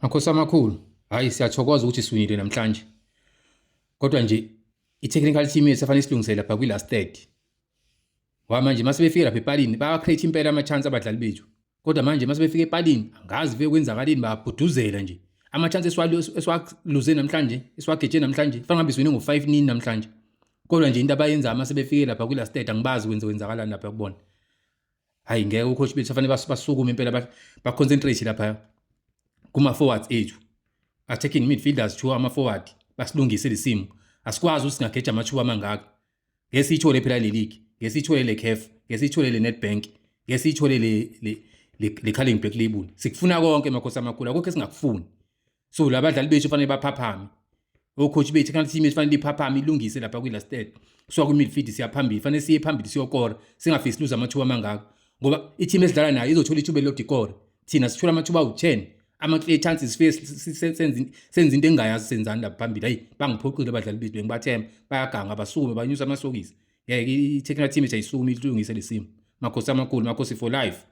Makhosi amakhulu, hayi siyathokoza ukuthi siwinile namhlanje. Kodwa nje i-technical team yethu afanele silungisele lapha kwi-last third. Ngoba manje mase befike lapha epalini baya-create impela ama-chance abadlali bethu. Kodwa manje mase befike epalini angazi vele kwenzakaleni bayabhuduzela nje. Ama-chance esiwaluze namhlanje, esiwageje namhlanje, kufanele ngabe siwine ngo-5-0 namhlanje. Kodwa nje into abayenza mase befike lapha kwi-last third angibazi kwenzakalani lapha kubona. Hayi ngeke ucoach bethu afanele basukume impela ba-concentrate lapha kuma-forwards ethu. Attacking midfielders two ama-forward basilungise lesimo. Asikwazi ukuthi singageja amathuba amangaka. Ngeke siyithole phela le league, ngeke siyithole le CAF, ngeke siyithole le Nedbank, ngeke siyithole le Carling Black Label. Sikufuna konke makhosi amakhulu, akukho esingakufuni. So labadlali bethu fanele baphaphame. Coach bethu kanti team fanele iphaphame ilungise lapha kwi-last third. So ku midfield siyaphambili, fanele siye phambili siyokora, singafisi lose amathuba amangaka. Ngoba i-team esidlala nayo izothola ithuba lokudikora. Thina sithola amathuba awu-10. Ama-clear chances senze into engayazi senzani lapha phambili. Hayi bangiphoqile abadlali bethu ngibathemba bayaganga abasukume banyusa amasokisi. Ngeke i-technical team ayisukume ilungise lesimo. Makhosi amakhulu, makhosi for life.